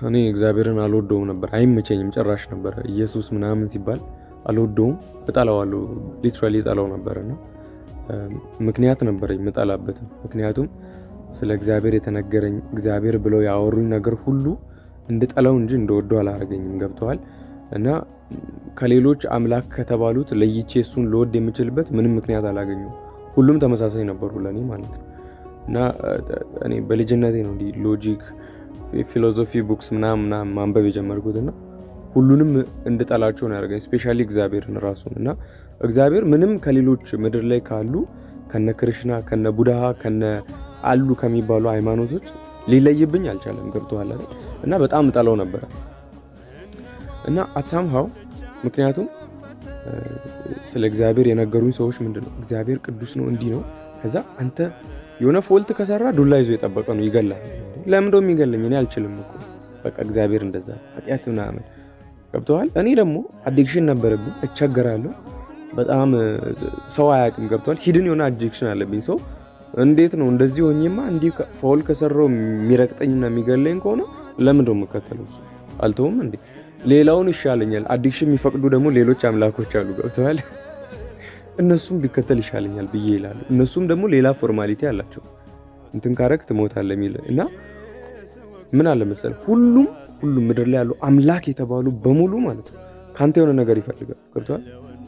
እኔ እግዚአብሔርን አልወደውም ነበር፣ አይመቸኝም ጭራሽ ነበር። ኢየሱስ ምናምን ሲባል አልወደውም፣ እጠላዋለሁ። ሊትራሊ እጠላው ነበርና ምክንያት ነበረኝ የምጠላበት። ምክንያቱም ስለ እግዚአብሔር የተነገረኝ እግዚአብሔር ብለው ያወሩኝ ነገር ሁሉ እንድጠላው እንጂ እንደወደው አላደረገኝም። ገብተዋል። እና ከሌሎች አምላክ ከተባሉት ለይቼ እሱን ልወድ የምችልበት ምንም ምክንያት አላገኘሁም። ሁሉም ተመሳሳይ ነበሩ ለኔ ማለት ነው። እና እኔ በልጅነቴ ነው እንዲህ ሎጂክ ፊሎሶፊ ቡክስ ምናምን ማንበብ የጀመርኩትና ሁሉንም እንድጠላቸው ነው ያደረገኝ። ስፔሻሊ እግዚአብሔርን ራሱን። እና እግዚአብሔር ምንም ከሌሎች ምድር ላይ ካሉ ከነ ክርስና ከነ ቡድሃ ከነ አሉ ከሚባሉ ሃይማኖቶች ሊለይብኝ አልቻለም። ገብቶሃል አይደል? እና በጣም እጠላው ነበር። እና አትሳምሃው ምክንያቱም ስለ እግዚአብሔር የነገሩኝ ሰዎች ምንድነው እግዚአብሔር ቅዱስ ነው እንዲህ ነው። ከዛ አንተ የሆነ ፎልት ከሰራ ዱላ ይዞ የጠበቀ ነው ይገላል። ለምን እንደው የሚገለኝ እኔ አልችልም እኮ በቃ እግዚአብሔር እንደዛ ኃጢአት ምናምን። ገብቶሃል? እኔ ደግሞ አዲክሽን ነበረብኝ፣ እቸገራለሁ በጣም ሰው አያውቅም። ገብቶሃል? ሂድን የሆነ አዲክሽን አለብኝ። ሰው እንዴት ነው እንደዚህ ሆኜማ እንዲህ ፎል ከሰራው የሚረቅጠኝና የሚገለኝ ከሆነ ለምን እንደው የምከተለው አልተውም እንዴ? ሌላውን ይሻለኛል። አዲክሽን የሚፈቅዱ ደግሞ ሌሎች አምላኮች አሉ። ገብቶሃል? እነሱም ቢከተል ይሻለኛል ብዬ ይላሉ። እነሱም ደግሞ ሌላ ፎርማሊቲ አላቸው። እንትን ካረክ ትሞታለህ የሚል እና ምን አለ መሰለህ ሁሉም ምድር ላይ ያሉ አምላክ የተባሉ በሙሉ ማለት ነው ካንተ የሆነ ነገር ይፈልጋል። ገብቶሃል?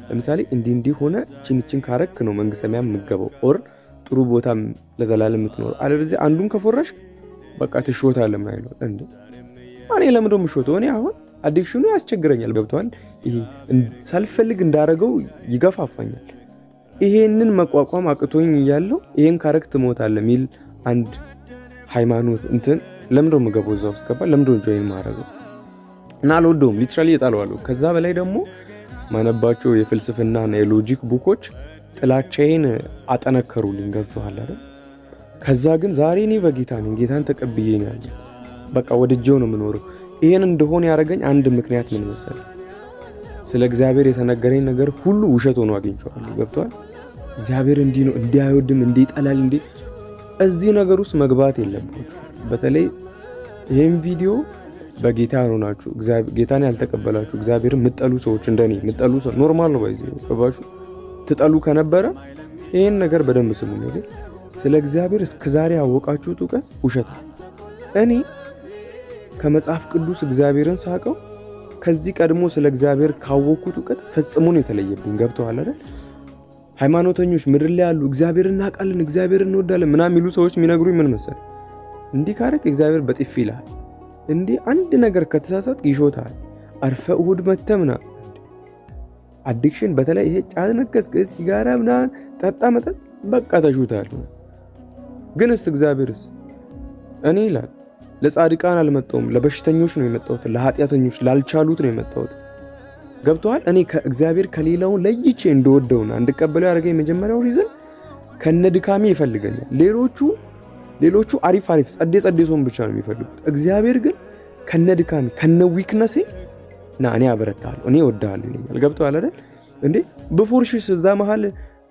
ለምሳሌ እንዲህ ሆነ ቺንቺን ካረክ ነው መንግስተ ሰማያት የምትገባው ኦር ጥሩ ቦታ ለዘላለም የምትኖር። አለበለዚያ አንዱን ከፎረሽ በቃ ትሾታለህ ማለት ነው እንዴ። እኔ ለምንድነው የምሾተው? እኔ አሁን አዲክሽኑ ያስቸግረኛል። ገብቶሃል? ይሄ ሳልፈልግ እንዳረገው ይገፋፋኛል። ይሄንን መቋቋም አቅቶኝ እያለው ይሄን ካረክ ትሞታለህ ሚል አንድ ሃይማኖት እንትን ለምንድነው የምገባው? እዛው ውስጥ ገባ ለምንድነው ጆይን ማድረገው? እና አልወደውም። ሊትራሊ እጠላዋለሁ። ከዛ በላይ ደግሞ ማነባቸው የፍልስፍናና የሎጂክ ቡኮች ጥላቻዬን አጠነከሩልኝ። ገብቶሃል አይደል? ከዛ ግን ዛሬ እኔ በጌታ ነኝ፣ ጌታን ተቀብዬ ነው ያለው። በቃ ወድጄው ነው የምኖረው። ይሄን እንደሆነ ያደረገኝ አንድ ምክንያት ምን መሰለህ? ስለ እግዚአብሔር የተነገረኝ ነገር ሁሉ ውሸት ሆኖ አግኝቼዋለሁ። ገብቶሃል? እግዚአብሔር እንዲህ ነው፣ እንዲህ አይወድም፣ እንዲህ ይጠላል፣ እንዲህ እዚህ ነገር ውስጥ መግባት የለባችሁ። በተለይ ይሄን ቪዲዮ በጌታ ሆናችሁ ጌታን ያልተቀበላችሁ እግዚአብሔርን ምጠሉ ሰዎች እንደኔ ምጠሉ ሰው ኖርማል ነው ባይዘው ገባችሁ። ትጠሉ ከነበረ ይሄን ነገር በደንብ ስሙ ነው። ስለ እግዚአብሔር እስከዛሬ ያወቃችሁት ዕውቀት ውሸት ነው። እኔ ከመጽሐፍ ቅዱስ እግዚአብሔርን ሳቀው ከዚህ ቀድሞ ስለ እግዚአብሔር ካወቅኩት ዕውቀት ፈጽሞ ነው የተለየብኝ። ገብቶሃል አይደል? ሃይማኖተኞች ምድር ላይ ያሉ እግዚአብሔርን እናውቃለን፣ እግዚአብሔርን እንወዳለን ምናምን የሚሉ ሰዎች የሚነግሩኝ ምን መሰለህ? እንዲህ ካረክ እግዚአብሔር በጥፊ ይልሃል። እንዲህ አንድ ነገር ከተሳሳት ይሾታል። አርፈ እሁድ መተምና አዲክሽን በተለይ ይሄ ጫት ነከስ ሲጋራ ምናምን ጠጣ መጠጥ በቃ ተሹታል። ግንስ እግዚአብሔርስ እኔ ይላል ለጻድቃን አልመጣሁም ለበሽተኞች ነው የመጣሁት፣ ለኃጢአተኞች ላልቻሉት ነው የመጣሁት። ገብቶሃል? እኔ ከእግዚአብሔር ከሌላው ለይቼ እንደወደውና እንድቀበለው ያደረገኝ መጀመሪያው ሪዝን ከነድካሜ ይፈልገኛል። ሌሎቹ አሪፍ ጸዴ ሶም ብቻ ነው የሚፈልጉት። እግዚአብሔር ግን ከነድካሜ ከነዊክነሴ ና እኔ አበረታለሁ፣ እኔ እወድሃለሁ ይለኛል። ገብቶሃል አይደል እንዴ? በፎርሽስ እዛ መሃል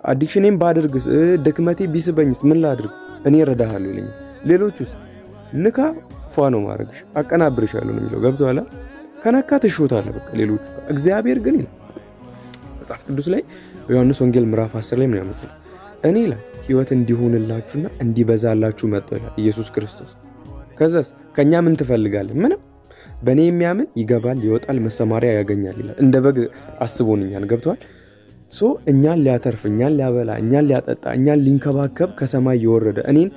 አዲክሽኔን ባደርግስ ድክመቴ ቢስበኝስ ምን ላድርግ? እኔ እረዳሃለሁ ይለኛል። ሌሎቹስ ንካ ፏ ነው ማድረግሽ፣ አቀናብርሻለሁ ነው የሚለው። ገብቶሃል? ከነካ ትሾታለህ በቃ። ሌሎቹ እግዚአብሔር ግን ይላል መጽሐፍ ቅዱስ ላይ ዮሐንስ ወንጌል ምዕራፍ 10 ላይ ምን ያመሰል እኔ ይላል ሕይወት እንዲሆንላችሁና እንዲበዛላችሁ መጣሁ ይላል ኢየሱስ ክርስቶስ። ከዛስ ከኛ ምን ትፈልጋለህ? ምንም። በእኔ የሚያምን ይገባል ይወጣል መሰማሪያ ያገኛል ይላል። እንደ በግ አስቦንኛል። ገብቷል? እኛን ሊያተርፍ እኛን ሊያበላ እኛን ሊያጠጣ እኛን ሊንከባከብ ከሰማይ የወረደ እኔን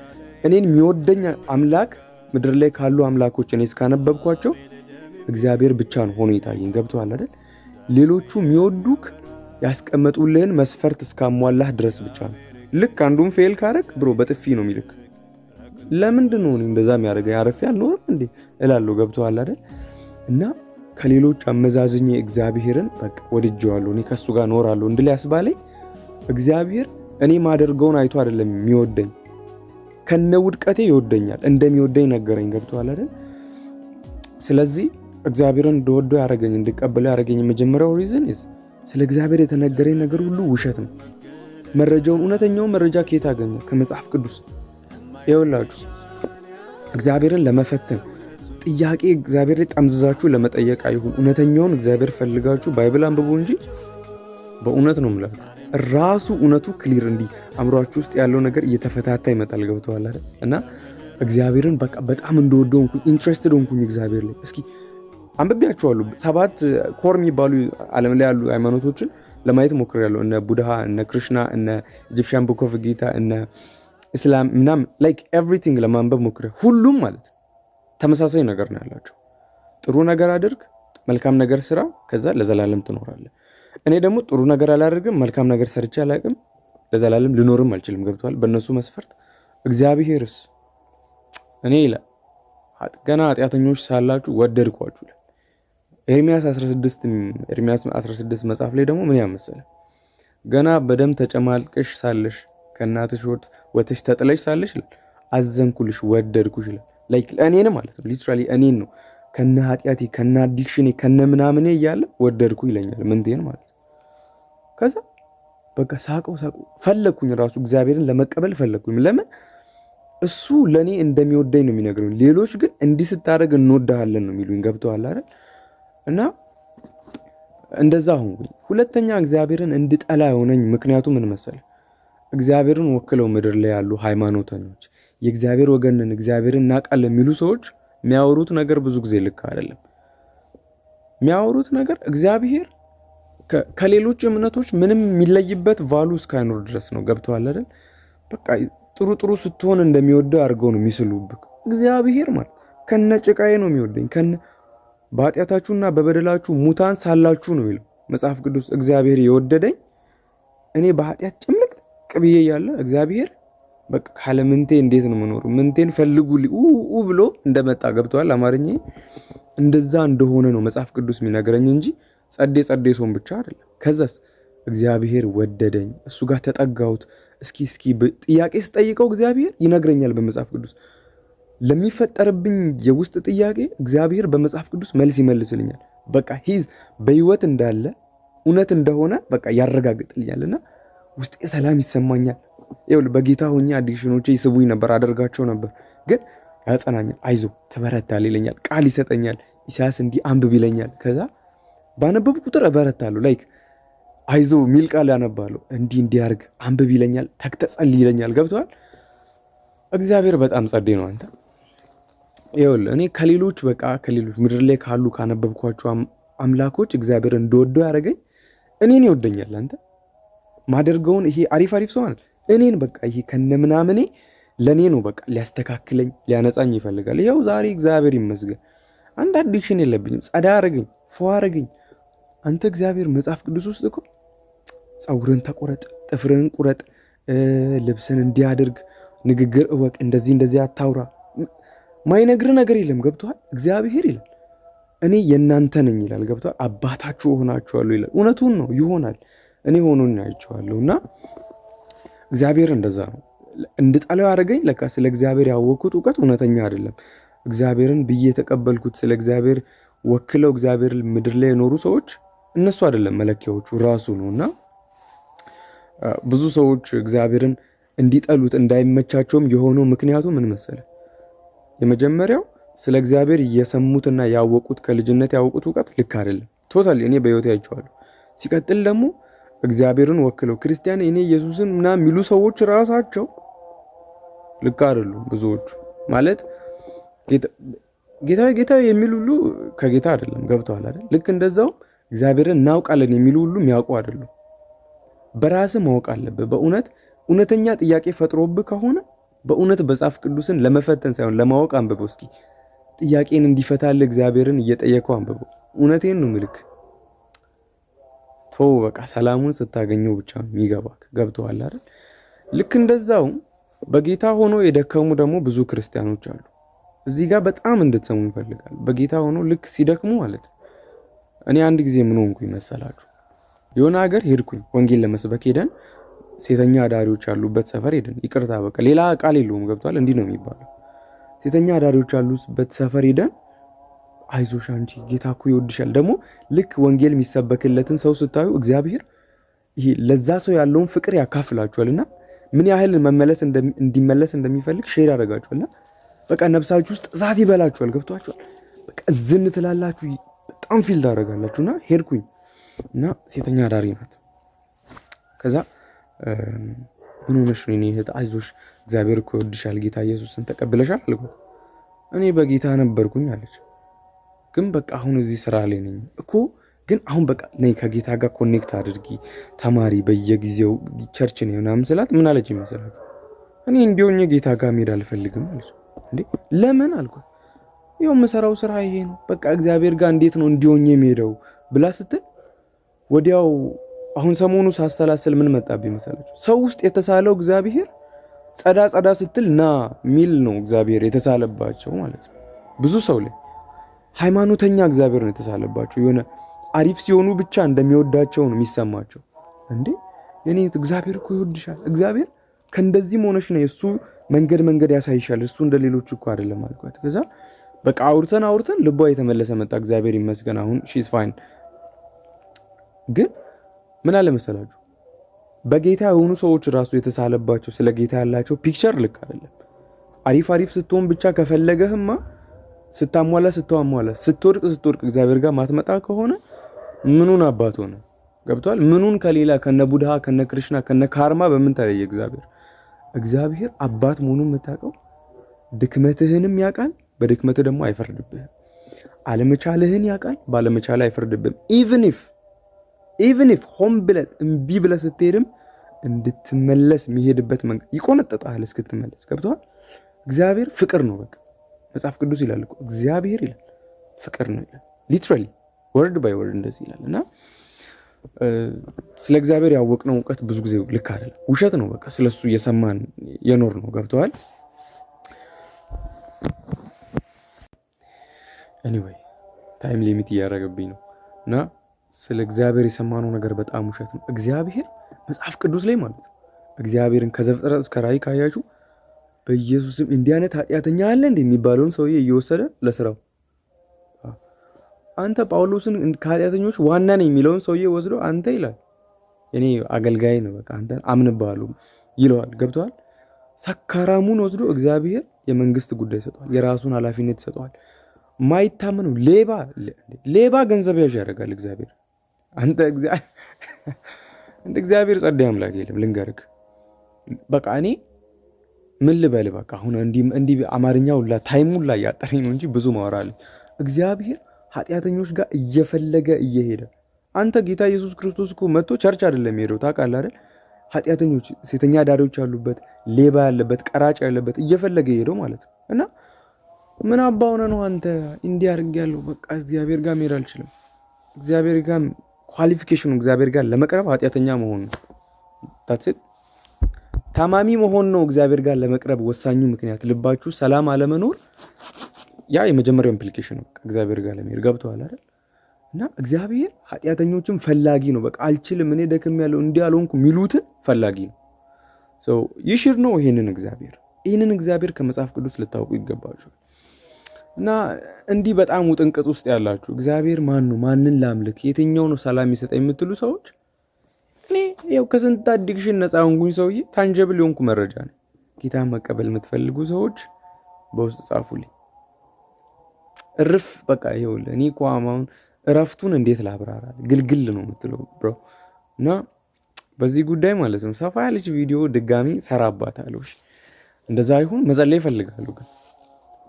የሚወደኝ አምላክ ምድር ላይ ካሉ አምላኮች እኔ እስካነበብኳቸው እግዚአብሔር ብቻ ነው ሆኖ ይታየኝ። ገብቷል አይደል? ሌሎቹ የሚወዱክ ያስቀመጡልህን መስፈርት እስካሟላህ ድረስ ብቻ ነው። ልክ አንዱን ፌል ካረክ ብሮ በጥፊ ነው የሚልክ። ለምንድን ነው እንደዛ የሚያደርገኝ? አረፌ አልኖርም እንዴ እላለሁ። ገብቶሃል አይደል? እና ከሌሎች አመዛዝኜ እግዚአብሔርን በቃ ወድጄዋለሁ፣ እኔ ከሱ ጋር ኖራለሁ እንድል ያስባለኝ እግዚአብሔር እኔ ማደርገውን አይቶ አይደለም የሚወደኝ፣ ከነውድቀቴ ይወደኛል፣ እንደሚወደኝ ነገረኝ። ገብቶሃል አይደል? ስለዚህ እግዚአብሔርን እንደወደው ያደረገኝ እንድቀበለው ያደረገኝ የመጀመሪያው ሪዝን ስለ እግዚአብሔር የተነገረኝ ነገር ሁሉ ውሸት ነው። መረጃውን እውነተኛውን መረጃ ከየት አገኘ? ከመጽሐፍ ቅዱስ። ይኸውላችሁ እግዚአብሔርን ለመፈተን ጥያቄ እግዚአብሔር ላይ ጠምዝዛችሁ ለመጠየቅ አይሁን። እውነተኛውን እግዚአብሔር ፈልጋችሁ ባይብል አንብቡ እንጂ በእውነት ነው የምላችሁ ራሱ እውነቱ ክሊር እንዲህ አእምሯችሁ ውስጥ ያለው ነገር እየተፈታታ ይመጣል። ገብተዋል አይደል? እና እግዚአብሔርን በቃ በጣም እንደወደው ሆንኩኝ፣ ኢንትረስትድ ሆንኩኝ እግዚአብሔር ላይ። እስኪ አንብቤያቸዋለሁ 7 ኮር የሚባሉ ዓለም ላይ ያሉ ሃይማኖቶችን ለማየት ሞክሬያለሁ። እነ ቡድሃ፣ እነ ክሪሽና፣ እነ ኢጂፕሽያን ቡክ ኦፍ ጊታ፣ እነ ኢስላም ምናምን ላይክ ኤቭሪቲንግ ለማንበብ ሞክሬ ሁሉም ማለት ተመሳሳይ ነገር ነው ያላቸው። ጥሩ ነገር አድርግ፣ መልካም ነገር ስራ፣ ከዛ ለዘላለም ትኖራለህ። እኔ ደግሞ ጥሩ ነገር አላደርግም፣ መልካም ነገር ሰርቼ አላቅም፣ ለዘላለም ልኖርም አልችልም። ገብቷል? በእነሱ መስፈርት እግዚአብሔርስ እኔ ይላል ገና ኃጢአተኞች ሳላችሁ ወደድኳችሁ ይላል። ኤርሚያስ 16 መጽሐፍ ላይ ደግሞ ምን ያመሰለ ገና በደም ተጨማልቀሽ ሳለሽ ከእናትሽ ወተሽ ተጥለሽ ሳለሽ ይላል አዘንኩልሽ፣ ወደድኩሽ ይላል። ላይክ እኔን ማለት ነው ሊትራሊ እኔን ነው ከነ ኃጢአቴ ከነ አዲክሽኔ ከነ ምናምኔ እያለ ወደድኩ ይለኛል። ምንቴን ማለት ነው። ከዛ በቃ ሳቀው ፈለግኩኝ፣ ራሱ እግዚአብሔርን ለመቀበል ፈለግኩኝ። ለምን እሱ ለእኔ እንደሚወደኝ ነው የሚነግረኝ። ሌሎች ግን እንዲህ ስታደርግ እንወዳሃለን ነው የሚሉኝ። ገብተዋል አይደል? እና እንደዛ ሆንኩኝ። ሁለተኛ እግዚአብሔርን እንድጠላ የሆነኝ ምክንያቱ ምን መሰለ? እግዚአብሔርን ወክለው ምድር ላይ ያሉ ሃይማኖተኞች የእግዚአብሔር ወገንን እግዚአብሔርን እናውቃለን የሚሉ ሰዎች የሚያወሩት ነገር ብዙ ጊዜ ልክ አይደለም። የሚያወሩት ነገር እግዚአብሔር ከሌሎች እምነቶች ምንም የሚለይበት ቫሉ እስካይኖር ድረስ ነው። ገብተዋል አይደል? በቃ ጥሩ ስትሆን እንደሚወደው አድርገው ነው የሚስሉብክ። እግዚአብሔር ማለት ከነ ጭቃዬ ነው የሚወደኝ፣ ከነ በኃጢአታችሁና በበደላችሁ ሙታን ሳላችሁ ነው የሚለው መጽሐፍ ቅዱስ። እግዚአብሔር የወደደኝ እኔ በኃጢአት ጭምልቅ ቅብዬ ያለ እግዚአብሔር በቃ ካለ ምንቴ እንዴት ነው የምኖረው? ምንቴን ፈልጉልኝ ብሎ እንደመጣ ገብቷል። አማርኛ እንደዛ እንደሆነ ነው መጽሐፍ ቅዱስ የሚነግረኝ እንጂ ጸዴ ሶን ብቻ አይደለም። ከዛስ እግዚአብሔር ወደደኝ፣ እሱ ጋር ተጠጋሁት። እስኪ ጥያቄ ስጠይቀው እግዚአብሔር ይነግረኛል በመጽሐፍ ቅዱስ። ለሚፈጠርብኝ የውስጥ ጥያቄ እግዚአብሔር በመጽሐፍ ቅዱስ መልስ ይመልስልኛል። በቃ በህይወት እንዳለ እውነት እንደሆነ በቃ ያረጋግጥልኛልና ውስጤ ሰላም ይሰማኛል። ይኸውልህ በጌታ ሆኜ አዲክሽኖቼ ይስቡኝ ነበር፣ አደርጋቸው ነበር። ግን ያጸናኛል፣ አይዞ ትበረታለህ ይለኛል፣ ቃል ይሰጠኛል። ኢሳያስ እንዲህ አንብብ ይለኛል። ከዛ ባነበብ ቁጥር እበረታለሁ። ላይክ አይዞ ሚል ቃል ያነባለሁ። እንዲህ አድርግ አንብብ ይለኛል፣ ተጸልይ ይለኛል። ገብቶሃል? እግዚአብሔር በጣም ጸዴ ነው። አንተ ይኸውልህ እኔ ከሌሎች ምድር ላይ ካሉ ካነበብኳቸው አምላኮች እግዚአብሔር እንደወደው ያደረገኝ እኔን ይወደኛል። አንተ ማደርገውን ይሄ አሪፍ ሰው ማለት እኔን በቃ ይሄ ከነምናምኔ ለኔ ነው በቃ ሊያስተካክለኝ ሊያነጻኝ ይፈልጋል። ይኸው ዛሬ እግዚአብሔር ይመስገን አንድ አዲክሽን የለብኝም። ጸዳ አረገኝ፣ ፏ አረገኝ። አንተ እግዚአብሔር መጽሐፍ ቅዱስ ውስጥ እኮ ፀጉርን ተቆረጥ፣ ጥፍርህን ቁረጥ፣ ልብስን እንዲያደርግ፣ ንግግር እወቅ፣ እንደዚህ አታውራ ማይነግር ነገር የለም። ገብቶሃል? እግዚአብሔር ይላል እኔ የእናንተ ነኝ ይላል። ገብቶሃል? አባታችሁ እሆናችኋለሁ ይላል። እውነቱን ነው፣ ይሆናል። እኔ ሆኖኝ አይቼዋለሁ። እና እግዚአብሔር እንደዛ ነው እንድጠላው ያደረገኝ። ለካ ስለ እግዚአብሔር ያወቅኩት እውቀት እውነተኛ አይደለም። እግዚአብሔርን ብዬ የተቀበልኩት ስለ እግዚአብሔር ወክለው እግዚአብሔር ምድር ላይ የኖሩ ሰዎች እነሱ አይደለም መለኪያዎቹ ራሱ ነው። እና ብዙ ሰዎች እግዚአብሔርን እንዲጠሉት እንዳይመቻቸውም የሆነው ምክንያቱ ምን መሰለ? የመጀመሪያው ስለ እግዚአብሔር የሰሙትና ያወቁት ከልጅነት ያወቁት እውቀት ልክ አይደለም። ቶታሊ እኔ በህይወቴ አይቼዋለሁ። ሲቀጥል ደግሞ እግዚአብሔርን ወክለው ክርስቲያን እኔ ኢየሱስን ምናምን የሚሉ ሰዎች ራሳቸው ልክ አይደሉም። ብዙዎቹ ማለት ጌታ የሚሉ ሁሉ ከጌታ አይደለም። ገብተዋል አይደል? ልክ እንደዛው እግዚአብሔርን እናውቃለን የሚሉ ሁሉ የሚያውቁ አይደሉም። በራስህ ማወቅ አለብህ። እውነተኛ ጥያቄ ፈጥሮብህ ከሆነ በእውነት መጽሐፍ ቅዱስን ለመፈተን ሳይሆን ለማወቅ አንብበው። እስኪ ጥያቄን እንዲፈታልህ እግዚአብሔርን እየጠየቀው አንብበው። እውነቴን ነው ምልክ ተው በቃ ሰላሙን ስታገኘው ብቻ ነው የሚገባክ። ገብተዋል አይደል? ልክ እንደዛው በጌታ ሆኖ የደከሙ ደግሞ ብዙ ክርስቲያኖች አሉ። እዚህ ጋር በጣም እንድትሰሙ ይፈልጋል። በጌታ ሆኖ ልክ ሲደክሙ ማለት እኔ አንድ ጊዜ ምን ሆንኩኝ መሰላችሁ? የሆነ ሀገር ሄድኩኝ፣ ወንጌል ለመስበክ ሄደን ሴተኛ አዳሪዎች ያሉበት ሰፈር ሄደን፣ ይቅርታ በቃ ሌላ ቃል የለውም። ገብቷል? እንዲህ ነው የሚባለው። ሴተኛ አዳሪዎች ያሉበት ሰፈር ሄደን አይዞሽ አንቺ ጌታ እኮ ይወድሻል። ደግሞ ልክ ወንጌል የሚሰበክለትን ሰው ስታዩ እግዚአብሔር ይሄ ለዛ ሰው ያለውን ፍቅር ያካፍላችኋልና ምን ያህል እንዲመለስ እንደሚፈልግ ሼር ያደርጋችኋልና በቃ ነፍሳችሁ ውስጥ እሳት ይበላችኋል። ገብቷችኋል? በቃ ዝም ትላላችሁ፣ በጣም ፊል ታደርጋላችሁና ሄድኩኝ እና ሴተኛ አዳሪ ናት። ከዛ ምን ሆነሽ ነው? እኔ እህት አይዞሽ፣ እግዚአብሔር እኮ ይወድሻል፣ ጌታ ኢየሱስን ተቀብለሻል አልኩት። እኔ በጌታ ነበርኩኝ አለች። ግን በቃ አሁን እዚህ ስራ ላይ ነኝ እኮ፣ ግን አሁን በቃ ነይ ከጌታ ጋር ኮኔክት አድርጊ፣ ተማሪ፣ በየጊዜው ቸርች ነው ምናምን ስላት ምን አለች ይመስላል? እኔ እንዲሆኝ ጌታ ጋር መሄድ አልፈልግም አለች። እንዴ ለምን አልኳት። ይኸው የምሰራው ስራ ይሄ ነው፣ በቃ እግዚአብሔር ጋር እንዴት ነው እንዲሆኝ የሚሄደው ብላ ስትል ወዲያው አሁን ሰሞኑ ሳስተላሰል ምን መጣብኝ መሰላችሁ? ሰው ውስጥ የተሳለው እግዚአብሔር ጸዳ ስትል ና ሚል ነው እግዚአብሔር የተሳለባቸው ማለት ነው። ብዙ ሰው ላይ ሃይማኖተኛ እግዚአብሔር ነው የተሳለባቸው። የሆነ አሪፍ ሲሆኑ ብቻ እንደሚወዳቸው ነው የሚሰማቸው። እንዴ የኔ እግዚአብሔር እኮ ይወድሻል፣ እግዚአብሔር ከእንደዚህ መሆነሽ ነው የእሱ መንገድ ያሳይሻል፣ እሱ እንደሌሎቹ እኮ አይደለም አልኳት። ከዛ በቃ አውርተን ልቧ የተመለሰ መጣ። እግዚአብሔር ይመስገን አሁን ሺዝ ፋይን። ግን ምን አለ መሰላችሁ በጌታ የሆኑ ሰዎች ራሱ የተሳለባቸው ስለ ጌታ ያላቸው ፒክቸር ልክ አይደለም። አሪፍ ስትሆን ብቻ ከፈለገህማ ስታሟላ ስትወድቅ እግዚአብሔር ጋር ማትመጣ ከሆነ ምኑን አባት ሆነ? ገብቷል? ምኑን ከሌላ ከነ ቡድሃ ከነ ክርሽና ከነ ካርማ በምን ተለየ? እግዚአብሔር አባት መሆኑን የምታውቀው ድክመትህንም ያውቃል፣ በድክመትህ ደግሞ አይፈርድብህም። አለመቻልህን ያውቃል፣ ባለመቻልህ አይፈርድብህም። ኢቭን ኢፍ ሆም ብለህ እምቢ ብለህ ስትሄድም እንድትመለስ የሚሄድበት መንገድ ይቆነጥጣል እስክትመለስ። ገብቷል? እግዚአብሔር ፍቅር ነው። በቃ መጽሐፍ ቅዱስ ይላል እኮ እግዚአብሔር ይላል ፍቅር ነው ይላል። ሊትራሊ ወርድ ባይ ወርድ እንደዚህ ይላል። እና ስለ እግዚአብሔር ያወቅነው እውቀት ብዙ ጊዜ ልክ አይደለም፣ ውሸት ነው። በቃ ስለሱ እየሰማን የኖር ነው። ገብተዋል? ኤኒዌይ ታይም ሊሚት እያደረገብኝ ነው እና ስለ እግዚአብሔር የሰማነው ነገር በጣም ውሸት ነው። እግዚአብሔር መጽሐፍ ቅዱስ ላይ ማለት ነው እግዚአብሔርን ከዘፍጥረት እስከ ራእይ ካያችሁ በኢየሱስም እንዲህ አይነት ኃጢአተኛ አለ እንደ የሚባለውን ሰውዬ እየወሰደ ለስራው አንተ ጳውሎስን ከኃጢአተኞች ዋና ነኝ የሚለውን ሰውዬ ወስዶ አንተ ይላል እኔ አገልጋይ ነው በቃ አንተ አምንብሃለሁ ይለዋል። ገብቷል? ሰካራሙን ወስዶ እግዚአብሔር የመንግስት ጉዳይ ሰጥቷል፣ የራሱን ኃላፊነት ሰጥቷል። ማይታመኑ ሌባ ገንዘብ ያዥ ያደርጋል እግዚአብሔር። አንተ እግዚአብሔር ጸዳይ አምላክ የለም። ልንገርክ በቃ እኔ ምን ልበል በቃ አሁን እንዲህ አማርኛው ሁላ ታይሙን ላይ ያጠረኝ ነው እንጂ ብዙ ማወራለኝ። እግዚአብሔር ኃጢአተኞች ጋር እየፈለገ እየሄደ አንተ ጌታ ኢየሱስ ክርስቶስ እኮ መጥቶ ቸርች አይደለም ሄደው ታውቃለህ አይደል? ኃጢአተኞች፣ ሴተኛ አዳሪዎች ያሉበት፣ ሌባ ያለበት፣ ቀራጭ ያለበት እየፈለገ ሄደው ማለት ነው። እና ምን አባ ሆነ ነው አንተ እንዲህ አድርጌያለሁ በቃ እግዚአብሔር ጋር መሄድ አልችልም። እግዚአብሔር ጋር ኳሊፊኬሽኑ እግዚአብሔር ጋር ለመቅረብ ኃጢአተኛ መሆን ነው። ታትስ ታማሚ መሆን ነው እግዚአብሔር ጋር ለመቅረብ ወሳኙ ምክንያት። ልባችሁ ሰላም አለመኖር ያ የመጀመሪያው ኢምፕሊኬሽን ነው እግዚአብሔር ጋር ለመሄድ። ገብቶሃል አይደል? እና እግዚአብሔር ኃጢአተኞችን ፈላጊ ነው። በቃ አልችልም እኔ ደክም ያለው እንዲህ አልሆንኩ ሚሉትን ፈላጊ ነው። ሶ ይሽር ነው ይህንን እግዚአብሔር ከመጽሐፍ ቅዱስ ልታውቁ ይገባችኋል። እና እንዲህ በጣም ውጥንቅጥ ውስጥ ያላችሁ እግዚአብሔር ማን ነው? ማንን ላምልክ? የትኛው ነው ሰላም ይሰጠኝ የምትሉ ሰዎች እኔ ያው ከስንት አዲክሽን ነፃ ሆንኩኝ ሰውዬ ታንጀብል የሆንኩ መረጃ ነው። ጌታን መቀበል የምትፈልጉ ሰዎች በውስጥ ጻፉልኝ። እርፍ በቃ ይኸውልህ እኔ እኮ አሁን እረፍቱን እንዴት ላብራራል? ግልግል ነው የምትለው ብሮ። እና በዚህ ጉዳይ ማለት ነው ሰፋ ያለች ቪዲዮ ድጋሚ ሰራባታለሁ። እንደዛ ይሁን መጸለይ ይፈልጋሉ ግን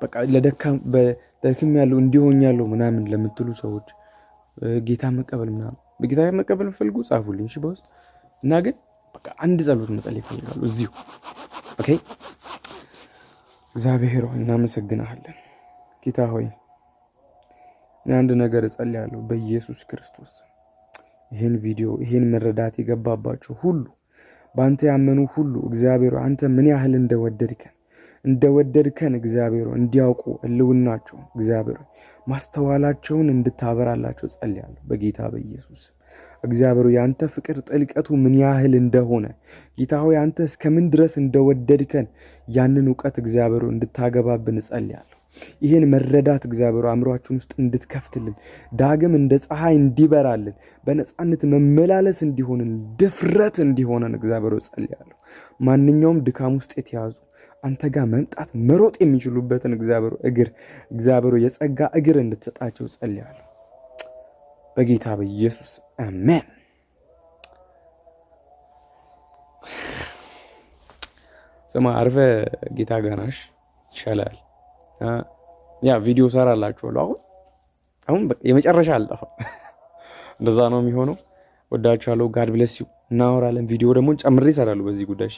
በቃ ለደክም ያለው እንዲሆን ያለው ምናምን ለምትሉ ሰዎች ጌታ መቀበል ምናምን በጌታ መቀበል ፈልጉ ጻፉልኝ እሺ በውስጥ። እና ግን በቃ አንድ ጸሎት መጸለይ ይፈልጋሉ እዚሁ። ኦኬ እግዚአብሔር ሆይ እናመሰግናለን። ጌታ ሆይ አንድ ነገር እጸልያለሁ በኢየሱስ ክርስቶስ ይሄን ቪዲዮ ይሄን መረዳት የገባባቸው ሁሉ በአንተ ያመኑ ሁሉ እግዚአብሔር አንተ ምን ያህል እንደወደድከን እግዚአብሔር እንዲያውቁ ህልውናቸው እግዚአብሔር ማስተዋላቸውን እንድታበራላቸው ጸልያለሁ በጌታ በኢየሱስ። እግዚአብሔር ያንተ ፍቅር ጥልቀቱ ምን ያህል እንደሆነ ጌታ ሆይ አንተ እስከምን ድረስ እንደወደድከን ያንን ዕውቀት እግዚአብሔር እንድታገባብን ጸልያለሁ። ይሄን መረዳት እግዚአብሔር አእምሮአችን ውስጥ እንድትከፍትልን ዳግም እንደ ፀሐይ እንዲበራልን በነፃነት መመላለስ እንዲሆንን ድፍረት እንዲሆነን እግዚአብሔር ጸልያለሁ። ማንኛውም ድካም ውስጥ የተያዙ አንተ ጋር መምጣት መሮጥ የሚችሉበትን እግዚአብሔር የጸጋ እግር እንድትሰጣቸው ጸልያለሁ በጌታ በኢየሱስ አሜን። ስማ አርፈ ጌታ ጋናሽ ይሻላል። ያ ቪዲዮ ሰራላችኋለሁ አሁን የመጨረሻ አልጠፋም። እንደዛ ነው የሚሆነው። ወዳችኋለሁ። ጋድ ብለስ ዩ። እናወራለን። ቪዲዮ ደግሞ ጨምሬ እሰራለሁ በዚህ ጉዳይ።